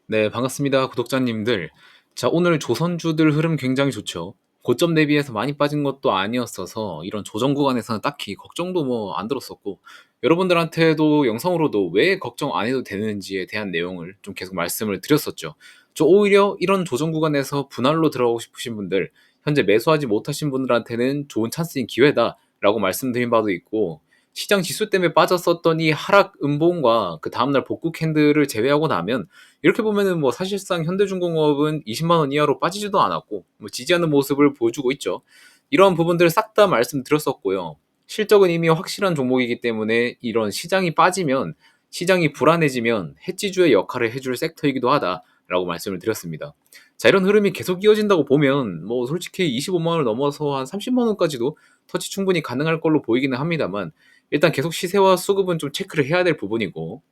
네, 반갑습니다. 구독자님들. 자, 오늘 조선주들 흐름 굉장히 좋죠. 고점 대비해서 많이 빠진 것도 아니었어서 이런 조정 구간에서는 딱히 걱정도 뭐 안 들었었고, 여러분들한테도 영상으로도 왜 걱정 안 해도 되는지에 대한 내용을 좀 계속 말씀을 드렸었죠. 저 오히려 이런 조정 구간에서 분할로 들어가고 싶으신 분들, 현재 매수하지 못하신 분들한테는 좋은 찬스인 기회다라고 말씀드린 바도 있고, 시장 지수 때문에 빠졌었던 이 하락 음봉과 그 다음날 복구 캔들을 제외하고 나면 이렇게 보면은 뭐 사실상 현대중공업은 20만 원 이하로 빠지지도 않았고 뭐 지지하는 모습을 보여주고 있죠. 이런 부분들을 싹 다 말씀드렸었고요. 실적은 이미 확실한 종목이기 때문에 이런 시장이 빠지면 시장이 불안해지면 해지주의 역할을 해줄 섹터이기도 하다라고 말씀을 드렸습니다. 자, 이런 흐름이 계속 이어진다고 보면 뭐 솔직히 25만 원을 넘어서 한 30만 원까지도 터치 충분히 가능할 걸로 보이기는 합니다만 일단 계속 시세와 수급은 좀 체크를 해야 될 부분이고,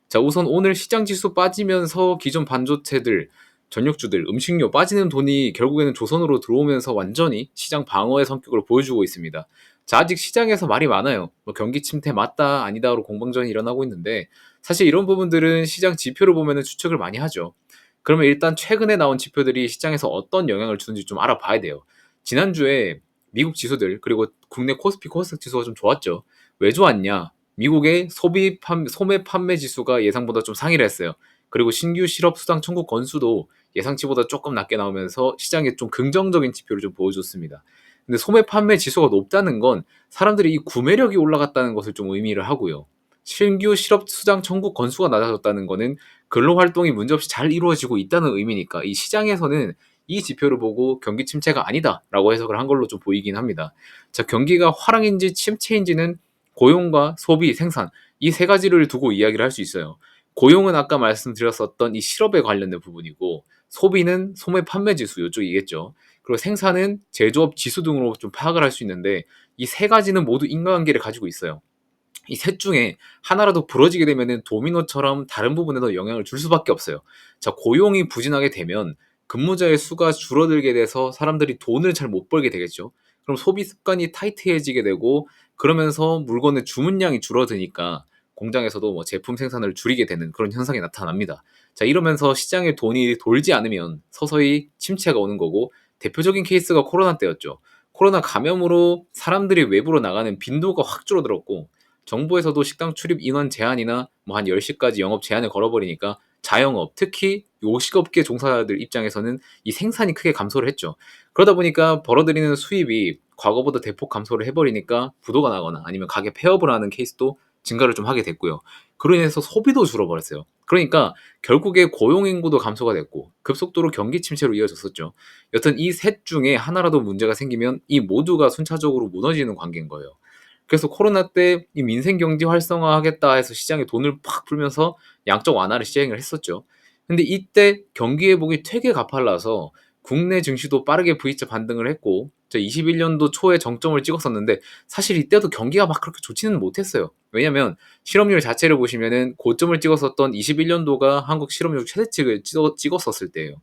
자, 우선 오늘 시장 지수 빠지면서 기존 반도체들, 전력주들, 음식료 빠지는 돈이 결국에는 조선으로 들어오면서 완전히 시장 방어의 성격을 보여주고 있습니다. 자, 아직 시장에서 말이 많아요. 뭐 경기 침체 맞다, 아니다로 공방전이 일어나고 있는데 사실 이런 부분들은 시장 지표를 보면은 추측을 많이 하죠. 그러면 일단 최근에 나온 지표들이 시장에서 어떤 영향을 주는지 좀 알아봐야 돼요. 지난주에 미국 지수들 그리고 국내 코스피 코스닥 지수가 좀 좋았죠. 왜 좋았냐? 미국의 소매 판매 지수가 예상보다 좀 상회를 했어요. 그리고 신규 실업 수당 청구 건수도 예상치보다 조금 낮게 나오면서 시장에 좀 긍정적인 지표를 좀 보여줬습니다. 근데 소매 판매 지수가 높다는 건 사람들이 이 구매력이 올라갔다는 것을 좀 의미를 하고요. 신규 실업 수당 청구 건수가 낮아졌다는 거는 근로 활동이 문제없이 잘 이루어지고 있다는 의미니까 이 시장에서는 이 지표를 보고 경기 침체가 아니다라고 해석을 한 걸로 좀 보이긴 합니다. 자, 경기가 화랑인지 침체인지는 고용과 소비, 생산 이 세 가지를 두고 이야기를 할 수 있어요. 고용은 아까 말씀드렸었던 이 실업에 관련된 부분이고, 소비는 소매 판매 지수 이쪽이겠죠. 그리고 생산은 제조업 지수 등으로 좀 파악을 할 수 있는데 이 세 가지는 모두 인과관계를 가지고 있어요. 이 셋 중에 하나라도 부러지게 되면은 도미노처럼 다른 부분에도 영향을 줄 수밖에 없어요. 자, 고용이 부진하게 되면 근무자의 수가 줄어들게 돼서 사람들이 돈을 잘 못 벌게 되겠죠. 그럼 소비 습관이 타이트해지게 되고 그러면서 물건의 주문량이 줄어드니까 공장에서도 뭐 제품 생산을 줄이게 되는 그런 현상이 나타납니다. 자, 이러면서 시장에 돈이 돌지 않으면 서서히 침체가 오는 거고, 대표적인 케이스가 코로나 때였죠. 코로나 감염으로 사람들이 외부로 나가는 빈도가 확 줄어들었고 정부에서도 식당 출입 인원 제한이나 뭐 한 10시까지 영업 제한을 걸어버리니까 자영업, 특히 요식업계 종사자들 입장에서는 이 생산이 크게 감소를 했죠. 그러다 보니까 벌어들이는 수입이 과거보다 대폭 감소를 해버리니까 부도가 나거나 아니면 가게 폐업을 하는 케이스도 증가를 좀 하게 됐고요. 그로 인해서 소비도 줄어버렸어요. 그러니까 결국에 고용인구도 감소가 됐고 급속도로 경기 침체로 이어졌었죠. 여튼 이 셋 중에 하나라도 문제가 생기면 이 모두가 순차적으로 무너지는 관계인 거예요. 그래서 코로나 때 이 민생 경제 활성화하겠다 해서 시장에 돈을 팍 풀면서 양적 완화를 시행을 했었죠. 근데 이때 경기 회복이 되게 가팔라서 국내 증시도 빠르게 V자 반등을 했고, 21년도 초에 정점을 찍었었는데 사실 이때도 경기가 막 그렇게 좋지는 못했어요. 왜냐면 실업률 자체를 보시면은 고점을 찍었었던 21년도가 한국 실업률 최대치를 찍었었을 때예요.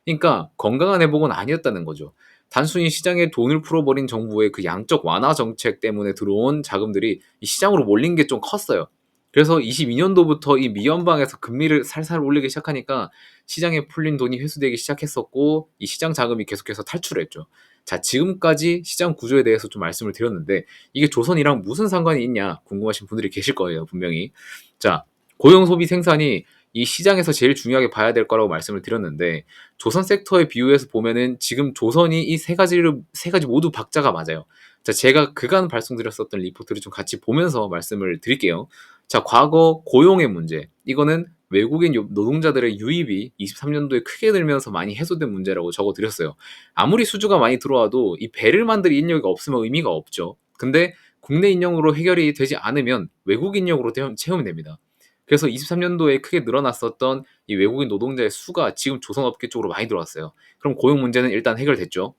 그러니까 건강한 회복은 아니었다는 거죠. 단순히 시장에 돈을 풀어버린 정부의 그 양적 완화 정책 때문에 들어온 자금들이 이 시장으로 몰린 게 좀 컸어요. 그래서 22년도부터 이 미연방에서 금리를 살살 올리기 시작하니까 시장에 풀린 돈이 회수되기 시작했었고 이 시장 자금이 계속해서 탈출했죠. 자, 지금까지 시장 구조에 대해서 좀 말씀을 드렸는데 이게 조선이랑 무슨 상관이 있냐 궁금하신 분들이 계실 거예요, 분명히. 자, 고용 소비 생산이 이 시장에서 제일 중요하게 봐야 될 거라고 말씀을 드렸는데 조선 섹터에 비유해서 보면은 지금 조선이 이 세 가지 모두 박자가 맞아요. 자, 제가 그간 발송드렸었던 리포트를 좀 같이 보면서 말씀을 드릴게요. 자, 과거 고용의 문제. 이거는 외국인 노동자들의 유입이 23년도에 크게 늘면서 많이 해소된 문제라고 적어 드렸어요. 아무리 수주가 많이 들어와도 이 배를 만들 인력이 없으면 의미가 없죠. 근데 국내 인력으로 해결이 되지 않으면 외국 인력으로 채우면 됩니다. 그래서 23년도에 크게 늘어났었던 이 외국인 노동자의 수가 지금 조선업계 쪽으로 많이 들어왔어요. 그럼 고용 문제는 일단 해결됐죠.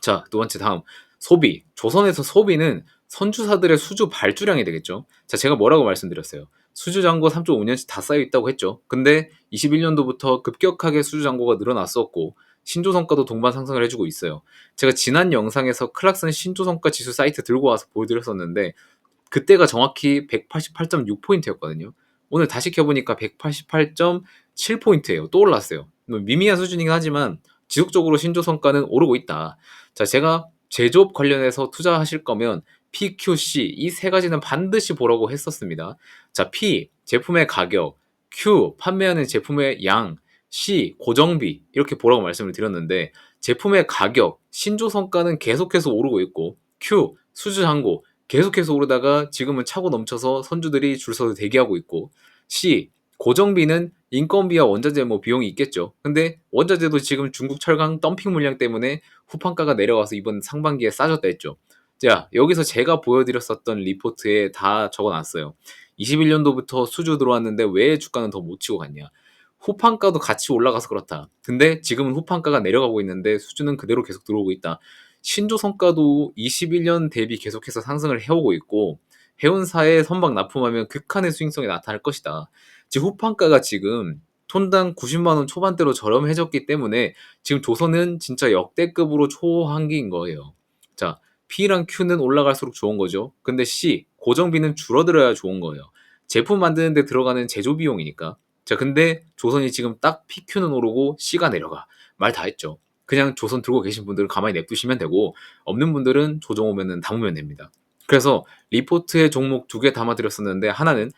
자, 두 번째 다음 소비. 조선에서 소비는 선주사들의 수주 발주량이 되겠죠. 자, 제가 뭐라고 말씀드렸어요. 수주 잔고 3.5년치 다 쌓여 있다고 했죠. 근데 21년도부터 급격하게 수주 잔고가 늘어났었고 신조성과도 동반 상승을 해주고 있어요. 제가 지난 영상에서 클락슨 신조성과 지수 사이트 들고 와서 보여드렸었는데 그때가 정확히 188.6포인트였거든요. 오늘 다시 켜보니까 188.7 7포인트예요. 또 올랐어요. 뭐 미미한 수준이긴 하지만 지속적으로 신조성과는 오르고 있다. 자, 제가 제조업 관련해서 투자하실 거면 P, Q, C 이 세 가지는 반드시 보라고 했었습니다. 자, P 제품의 가격, Q 판매하는 제품의 양, C 고정비 이렇게 보라고 말씀을 드렸는데 제품의 가격, 신조성과는 계속해서 오르고 있고 Q 수주 잔고 계속해서 오르다가 지금은 차고 넘쳐서 선주들이 줄 서서 대기하고 있고 C 고정비는 인건비와 원자재 뭐 비용이 있겠죠. 근데 원자재도 지금 중국 철강 덤핑 물량 때문에 후판가가 내려와서 이번 상반기에 싸졌다 했죠. 자, 여기서 제가 보여드렸었던 리포트에 다 적어놨어요. 21년도부터 수주 들어왔는데 왜 주가는 더 못 치고 갔냐. 후판가도 같이 올라가서 그렇다. 근데 지금은 후판가가 내려가고 있는데 수주는 그대로 계속 들어오고 있다. 신조 성과도 21년 대비 계속해서 상승을 해오고 있고 해운사에 선박 납품하면 극한의 수익성이 나타날 것이다. 즉 후판가가 지금 톤당 90만 원 초반대로 저렴해졌기 때문에 지금 조선은 진짜 역대급으로 초한기인 거예요. 자, P랑 Q는 올라갈수록 좋은 거죠. 근데 C, 고정비는 줄어들어야 좋은 거예요. 제품 만드는 데 들어가는 제조 비용이니까. 자, 근데 조선이 지금 딱 PQ는 오르고 C가 내려가. 말 다 했죠. 그냥 조선 들고 계신 분들은 가만히 냅두시면 되고 없는 분들은 조정 오면은 담으면 됩니다. 그래서 리포트에 종목 두 개 담아드렸었는데 하나는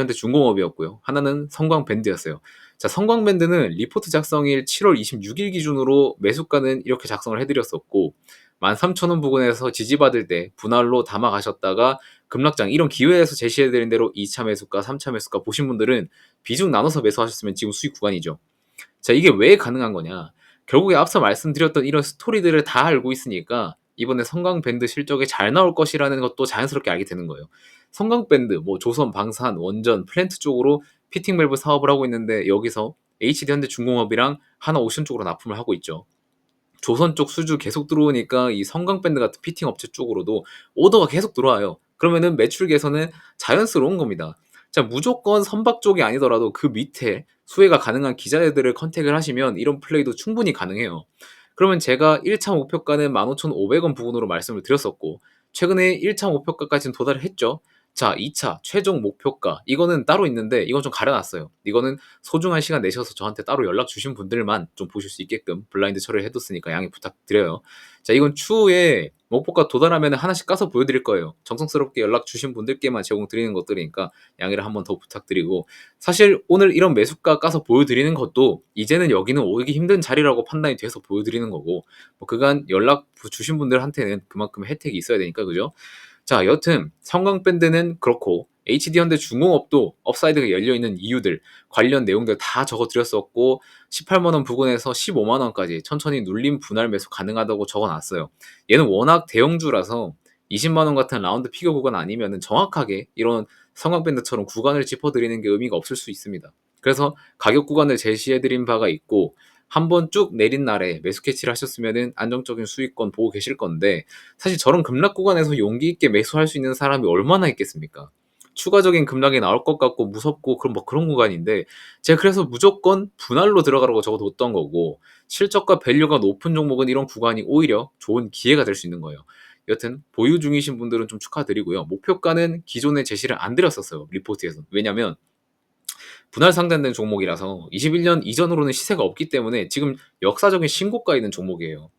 HD현대중공업이었고요. 하나는 성광밴드였어요. 자, 성광밴드는 리포트 작성일 7월 26일 기준으로 매수가는 이렇게 작성을 해드렸었고 13,000원 부근에서 지지받을 때 분할로 담아 가셨다가 급락장 이런 기회에서 제시해드린 대로 2차 매수가, 3차 매수가 보신 분들은 비중 나눠서 매수하셨으면 지금 수익 구간이죠. 자, 이게 왜 가능한 거냐? 결국에 앞서 말씀드렸던 이런 스토리들을 다 알고 있으니까 이번에 성광밴드 실적이 잘 나올 것이라는 것도 자연스럽게 알게 되는 거예요. 성광밴드, 뭐 조선, 방산, 원전, 플랜트 쪽으로 피팅 밸브 사업을 하고 있는데 여기서 HD현대중공업이랑 하나오션 쪽으로 납품을 하고 있죠. 조선 쪽 수주 계속 들어오니까 이 성광밴드 같은 피팅 업체 쪽으로도 오더가 계속 들어와요. 그러면은 매출 개선은 자연스러운 겁니다. 자, 무조건 선박 쪽이 아니더라도 그 밑에 수혜가 가능한 기자들을 컨택을 하시면 이런 플레이도 충분히 가능해요. 그러면 제가 1차 목표가는 15,500원 부근으로 말씀을 드렸었고 최근에 1차 목표가까지는 도달을 했죠. 자, 2차 최종 목표가 이거는 따로 있는데 이건 좀 가려놨어요. 이거는 소중한 시간 내셔서 저한테 따로 연락 주신 분들만 좀 보실 수 있게끔 블라인드 처리를 해뒀으니까 양해 부탁드려요. 자, 이건 추후에 목표가 도달하면 하나씩 까서 보여드릴 거예요. 정성스럽게 연락 주신 분들께만 제공드리는 것들이니까 양해를 한번 더 부탁드리고 사실 오늘 이런 매수가 까서 보여드리는 것도 이제는 여기는 오기 힘든 자리라고 판단이 돼서 보여드리는 거고 뭐 그간 연락 주신 분들한테는 그만큼 혜택이 있어야 되니까 그죠? 자, 여튼 성광밴드는 그렇고 HD현대중공업도 업사이드가 열려있는 이유들 관련 내용들 다 적어드렸었고 18만원 부근에서 15만원까지 천천히 눌림 분할 매수 가능하다고 적어놨어요. 얘는 워낙 대형주라서 20만원 같은 라운드 피겨 구간 아니면 정확하게 이런 성광밴드처럼 구간을 짚어드리는 게 의미가 없을 수 있습니다. 그래서 가격 구간을 제시해드린 바가 있고 한번 쭉 내린 날에 매수 캐치를 하셨으면 안정적인 수익권 보고 계실 건데 사실 저런 급락 구간에서 용기 있게 매수할 수 있는 사람이 얼마나 있겠습니까? 추가적인 급락이 나올 것 같고 무섭고 그런 뭐 그런 구간인데 제가 그래서 무조건 분할로 들어가라고 적어뒀던 거고 실적과 밸류가 높은 종목은 이런 구간이 오히려 좋은 기회가 될 수 있는 거예요. 여튼 보유 중이신 분들은 좀 축하드리고요. 목표가는 기존에 제시를 안 드렸었어요. 리포트에서. 왜냐면 분할 상단된 종목이라서 21년 이전으로는 시세가 없기 때문에 지금 역사적인 신고가에 있는 종목이에요.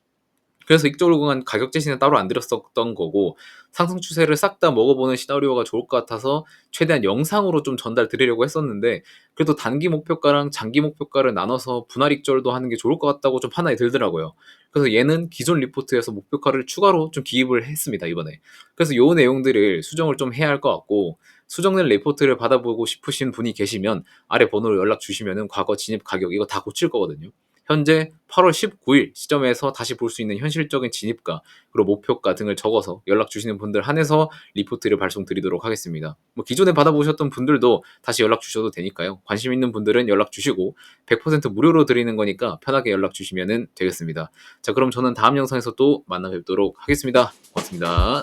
그래서 이쪽으로 간 가격 제시는 따로 안 드렸었던 거고 상승 추세를 싹 다 먹어보는 시나리오가 좋을 것 같아서 최대한 영상으로 좀 전달 드리려고 했었는데 그래도 단기 목표가랑 장기 목표가를 나눠서 분할 익절도 하는 게 좋을 것 같다고 좀 판단이 들더라고요. 그래서 얘는 기존 리포트에서 목표가를 추가로 좀 기입을 했습니다 이번에. 그래서 요 내용들을 수정을 좀 해야 할 것 같고 수정된 리포트를 받아보고 싶으신 분이 계시면 아래 번호로 연락 주시면은 과거 진입 가격 이거 다 고칠 거거든요. 현재 8월 19일 시점에서 다시 볼 수 있는 현실적인 진입가 그리고 목표가 등을 적어서 연락 주시는 분들 한해서 리포트를 발송드리도록 하겠습니다. 뭐 기존에 받아보셨던 분들도 다시 연락 주셔도 되니까요. 관심 있는 분들은 연락 주시고 100% 무료로 드리는 거니까 편하게 연락 주시면 되겠습니다. 자, 그럼 저는 다음 영상에서 또 만나 뵙도록 하겠습니다. 고맙습니다.